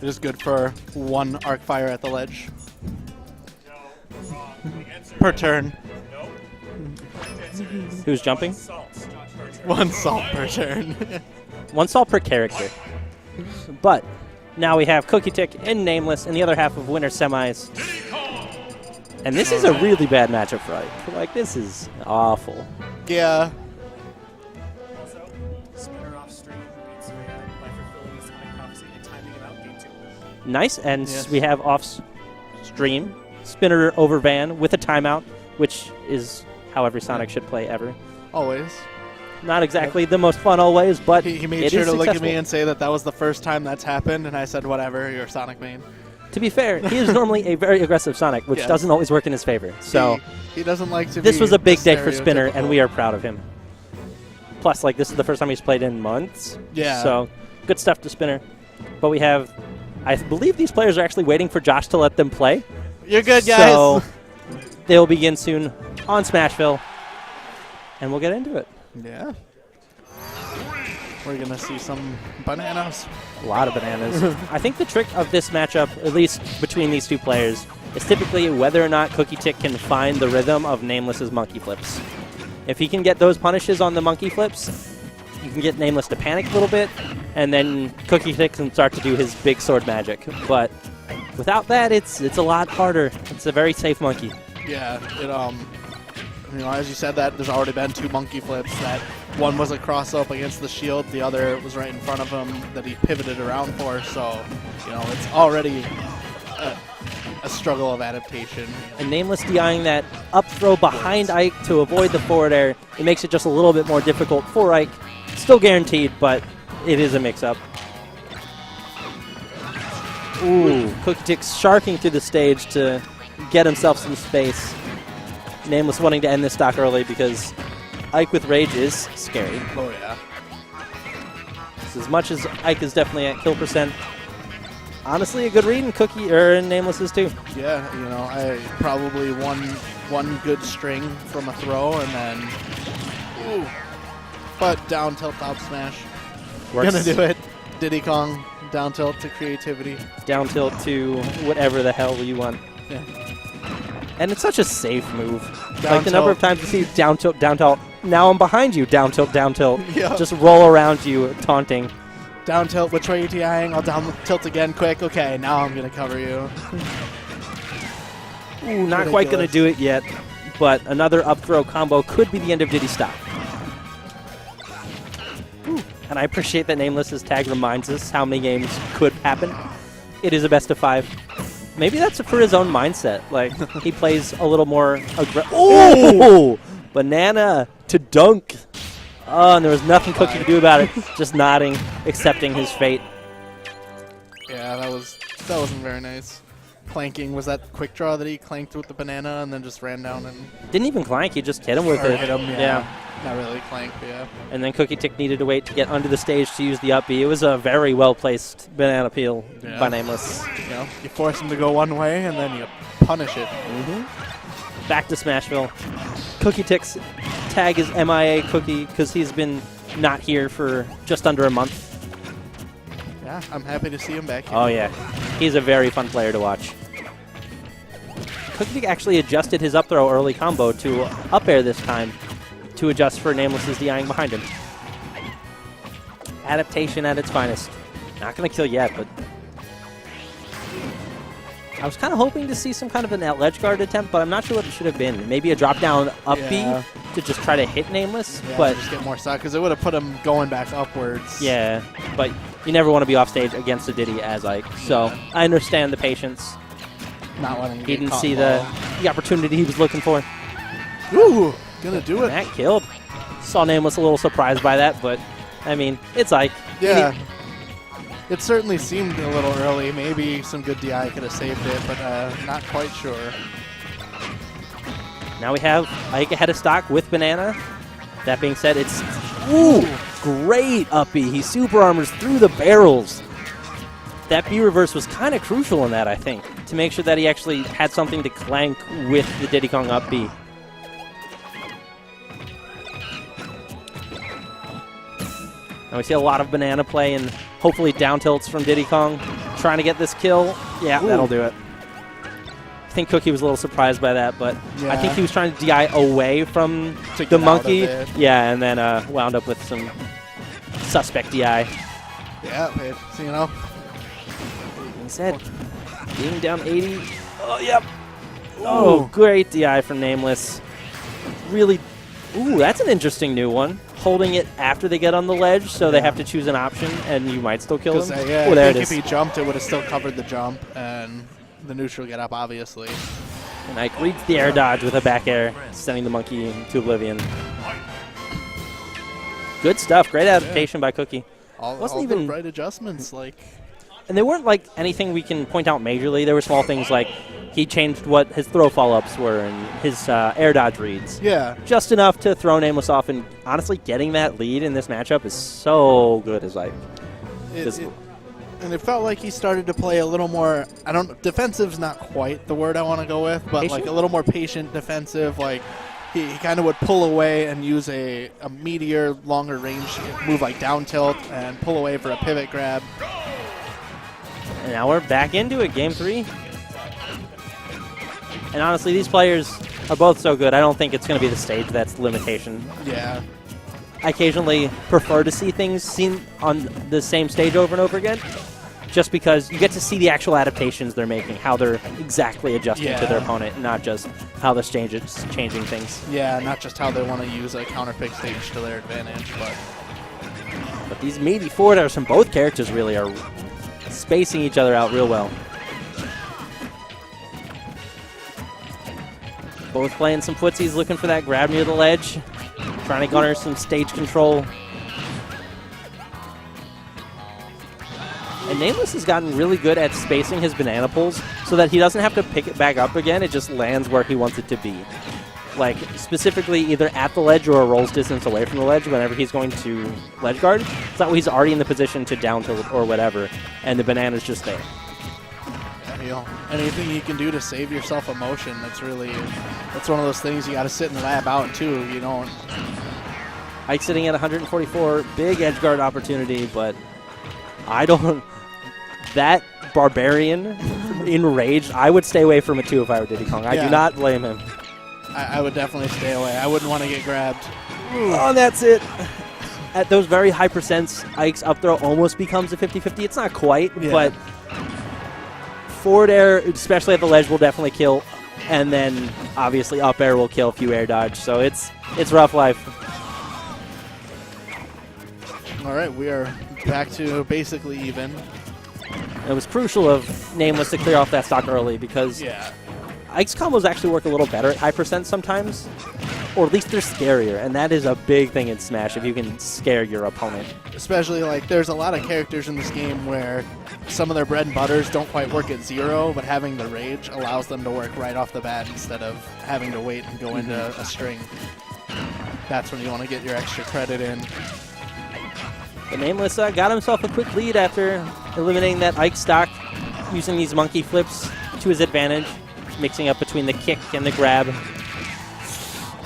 It is good for one arc fire at the ledge. Per turn. Who's jumping? One salt per turn. One salt per character. But now we have Cookietic and NameLess in the other half of winter semis. And this is a really bad matchup for Ike. Like, this is awful. Yeah. Nice, and yes. we have off stream spinner over van with a timeout, which is how every Sonic should play ever. Always. Not exactly the most fun always, but he made sure to look at me and say that that was the first time that's happened, and I said, whatever, you're Sonic main. To be fair, he is normally a very aggressive Sonic, which doesn't always work in his favor. So he doesn't like to. This was a big day for Spinner, and we are proud of him. Plus, like, this is the first time he's played in months. Yeah. So good stuff to Spinner. But we have, I believe these players are actually waiting for Jaaahsh to let them play. You're good, guys. So they'll begin soon on Smashville, and we'll get into it. Yeah. We're going to see some bananas. A lot of bananas. I think the trick of this matchup, at least between these two players, is typically whether or not Cookietic can find the rhythm of NameLess's monkey flips. If he can get those punishes on the monkey flips, you can get NameLess to panic a little bit, and then Cookietic can start to do his big sword magic. But without that, it's a lot harder. It's a very safe monkey. Yeah, you know, as you said, that there's already been two monkey flips. That one was a cross up against the shield, the other was right in front of him that he pivoted around for. So, you know, it's already a struggle of adaptation. And NameLess DIing that up throw behind Ike to avoid the forward air. It makes it just a little bit more difficult for Ike. Still guaranteed, but it is a mix-up. Ooh, Cookietic's sharking through the stage to get himself some space. NameLess wanting to end this stock early because Ike with Rage is scary. Oh, yeah. So as much as Ike is definitely at kill percent, honestly, a good read in NameLess is too. Yeah, you know, I probably one good string from a throw, and then, ooh, but down tilt top smash. Works. Gonna do it. Diddy Kong, down tilt to creativity. Down tilt to whatever the hell you want. Yeah. And it's such a safe move. Down like the number of times you see down tilt, down tilt. Now I'm behind you, down tilt, down tilt. Yeah. Just roll around you, taunting. Down tilt, which way are you DIing? I'll down tilt again quick. Okay, now I'm going to cover you. Ooh, not quite going to do it yet. But another up throw combo could be the end of Diddy's stop. Ooh. And I appreciate that NameLess's tag reminds us how many games could happen. It is a best of 5. Maybe that's for his own mindset. Like, he plays a little more aggressive. Ooh! Banana to dunk. Oh, and there was nothing Cookie to do about it. Just nodding, accepting his fate. Yeah, that wasn't very nice. Clanking, was that quick draw that he clanked with the banana and then just ran down and... Didn't even clank, he just hit him with it. Hit him, yeah. Not really clank, but yeah. And then Cookietic needed to wait to get under the stage to use the up B. It was a very well-placed banana peel by NameLess. You know, you force him to go one way and then you punish it. Back to Smashville. Cookietic's tag is MIA Cookie because he's been not here for just under a month. Yeah, I'm happy to see him back here. Oh, yeah. He's a very fun player to watch. Cookietic actually adjusted his up throw early combo to up air this time to adjust for NameLess's DIing behind him. Adaptation at its finest. Not going to kill yet, but I was kind of hoping to see some kind of an out ledge guard attempt, but I'm not sure what it should have been. Maybe a drop down up B to just try to hit NameLess, but just get more stock because it would have put him going back upwards. Yeah, but you never want to be off stage against a Diddy as Ike, so I understand the patience. Not letting him He get didn't caught see low. the opportunity he was looking for. Ooh, gonna do it. That killed. Saw NameLess a little surprised by that, but I mean, it's Ike. Yeah. It certainly seemed a little early. Maybe some good DI could have saved it, but not quite sure. Now we have Ike ahead of stock with Banana. That being said, it's great up B. He super armors through the barrels. That B reverse was kind of crucial in that, I think, to make sure that he actually had something to clank with the Diddy Kong up B. Now we see a lot of banana play and hopefully down tilts from Diddy Kong. trying to get this kill. Yeah, Ooh. that'll do it. I think Cookie was a little surprised by that, but I think Yeah. he was trying to DI away from To the get out monkey. of it. Yeah, and then wound up with some suspect DI. Yeah, so, you know. Being said, being down 80. Oh, yep. Oh, Ooh. great DI from NameLess. Really, ooh, that's an interesting new one. Holding it after they get on the ledge, so they Yeah. have to choose an option, and you might still kill 'Cause, them. yeah, Oh, I there it think is. if he jumped, it would have still covered the jump and the neutral get up, obviously. And Ike reads the air dodge with a back air, sending the monkey to oblivion. Good stuff. Great adaptation by Cookie. All even- the right adjustments, like. And they weren't like anything we can point out majorly. There were small things like he changed what his throw follow-ups were and his air dodge reads. Yeah. Just enough to throw NameLess off, and honestly, getting that lead in this matchup is so good as like. And it felt like he started to play a little more. Defensive's not quite the word I want to go with, but Patient? like a little more patient defensive. Like he kind of would pull away and use a meteor longer range move like down tilt and pull away for a pivot grab. And now we're back into it, game 3. And honestly, these players are both so good. I don't think it's going to be the stage that's the limitation. Yeah. I occasionally prefer to see things seen on the same stage over and over again, just because you get to see the actual adaptations they're making, how they're exactly adjusting to their Yeah. opponent, not just how they're changing things. Yeah, not just how they want to use a counter pick stage to their advantage, But these meaty forward airs from both characters really are spacing each other out real well. Both playing some footsies, looking for that grab near the ledge, trying to garner some stage control. And NameLess has gotten really good at spacing his banana pulls so that he doesn't have to pick it back up again. It just lands where he wants it to be. Like, specifically either at the ledge or a roll's distance away from the ledge whenever he's going to ledge guard. So that way he's already in the position to down tilt or whatever, and the banana's just there. you know, anything you can do to save yourself emotion, that's one of those things you got to sit and lab out too, you know. Ike sitting at 144, big edge guard opportunity, but I don't. That Barbarian enraged, I would stay away from it too if I were Diddy Kong. I do not blame him. I would definitely stay away. I wouldn't want to get grabbed. Oh, and that's it. At those very high percents, Ike's up throw almost becomes a 50-50. It's not quite, but forward air, especially at the ledge, will definitely kill. And then, obviously, up air will kill if you air dodge. So it's rough life. All right, we are back to basically even. It was crucial of NameLess to clear off that stock early because Ike's combos actually work a little better at high percent sometimes, or at least they're scarier, and that is a big thing in Smash if you can scare your opponent. Especially, like, there's a lot of characters in this game where some of their bread and butters don't quite work at 0, but having the rage allows them to work right off the bat instead of having to wait and go into a string. That's when you want to get your extra credit in. But NameLess got himself a quick lead after eliminating that Ike stock, using these monkey flips to his advantage, mixing up between the kick and the grab.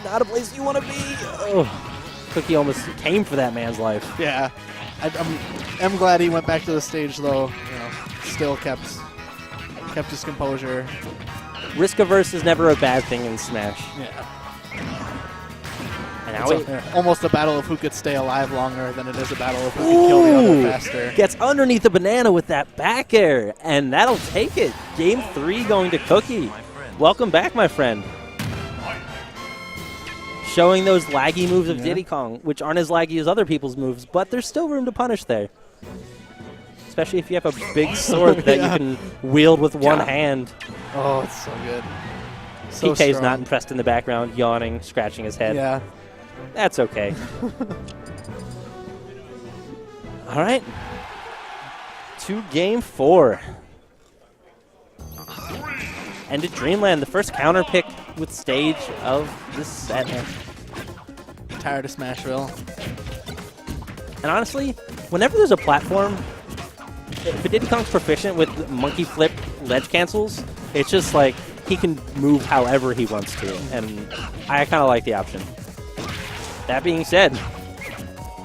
Not a place you want to be. Oh, Cookie almost came for that man's life. Yeah, I'm glad he went back to the stage though. You know, still kept his composure. Risk averse is never a bad thing in Smash. Yeah. And now almost a battle of who could stay alive longer than it is a battle of who can kill the other faster. Gets underneath the banana with that back air, and that'll take it. Game 3 going to Cookie. Welcome back, my friend. Showing those laggy moves of Diddy Kong, which aren't as laggy as other people's moves, but there's still room to punish there. Especially if you have a big sword that you can wield with one hand. Oh, it's so good. So TK's strong. not impressed in the background, yawning, scratching his head. Yeah. That's okay. All right. To game 4. And to Dreamland, the first counter pick with stage of this set. Tired of Smashville. And honestly, whenever there's a platform, if Diddy Kong's proficient with monkey flip ledge cancels, it's just like he can move however he wants to, and I kind of like the option. That being said,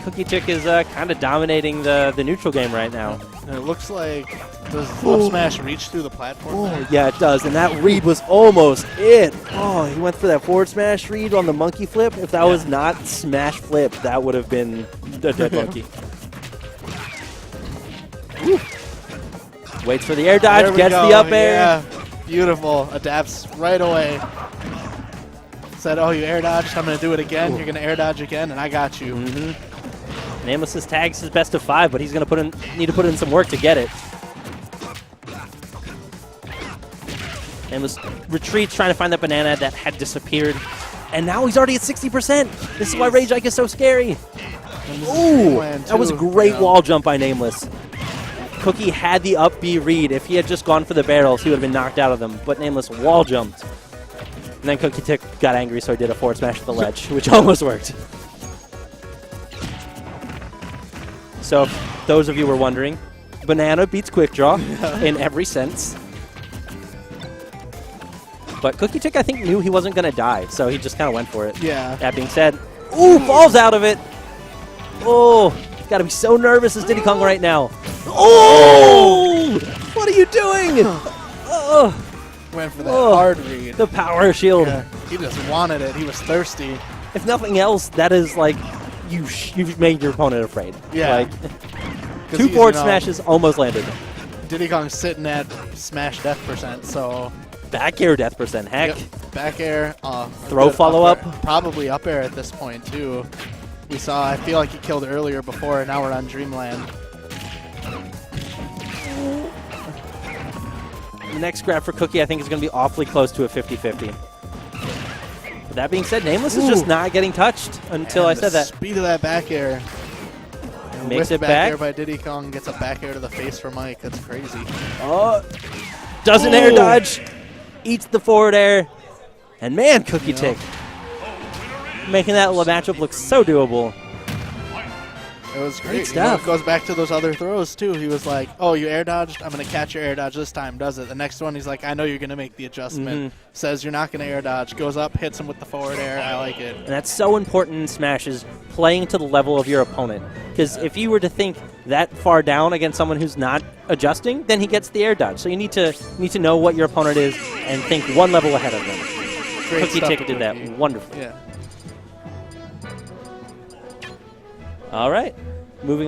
Cookietic is kind of dominating the neutral game right now. And it looks like, does up smash reach through the platform? Oh, yeah, it does. And that read was almost it. Oh, he went for that forward smash read on the monkey flip. If that was not smash flip, that would have been a dead monkey. Waits for the air dodge, gets the up air. Yeah, beautiful. Adapts right away. Said, oh, you air dodged, I'm going to do it again. You're going to air dodge again, and I got you. NameLess tags his best of 5, but he's going to need to put in some work to get it. NameLess retreats, trying to find that banana that had disappeared. And now he's already at 60%. This is why Rage Ike is so scary. Ooh, that was a great wall jump by NameLess. Cookie had the up B read. If he had just gone for the barrels, he would have been knocked out of them. But NameLess wall jumped. And then Cookietic got angry, so he did a forward smash at the ledge, which almost worked. So, if those of you were wondering, banana beats quick draw in every sense. But Cookietic, I think, knew he wasn't going to die, so he just kind of went for it. Yeah. That being said, ooh, falls out of it. Oh, he's got to be so nervous as Diddy Kong right now. Oh! What are you doing? Oh. Went for that hard read. The power shield. Yeah, he just wanted it. He was thirsty. If nothing else, that is like you've made your opponent afraid. Yeah. Like, 2 forward smashes almost landed. Diddy Kong's sitting at smash death %, so back air death %. Heck. Yep. Back air. Throw follow up. Probably up air at this point too. We saw. I feel like he killed earlier before, and now we're on Dreamland. The next grab for Cookie, I think, is going to be awfully close to a 50-50. But that being said, NameLess is just not getting touched until I said that. Speed of that back air. Makes it back back. air by Diddy Kong, gets a back air to the face for Mike. That's crazy. Oh, doesn't air dodge. Eats the forward air. And man, Cookietic. Making that matchup look so doable. It was great. Stuff. It goes back to those other throws, too. He was like, oh, you air dodged? I'm going to catch your air dodge this time, does it? The next one, he's like, I know you're going to make the adjustment. Says you're not going to air dodge. Goes up, hits him with the forward air. I like it. And that's so important in Smash, is playing to the level of your opponent. Because if you were to think that far down against someone who's not adjusting, then he gets the air dodge. So you need to know what your opponent is and think one level ahead of them. Cookietic did that wonderfully. Yeah. All right. Moving on.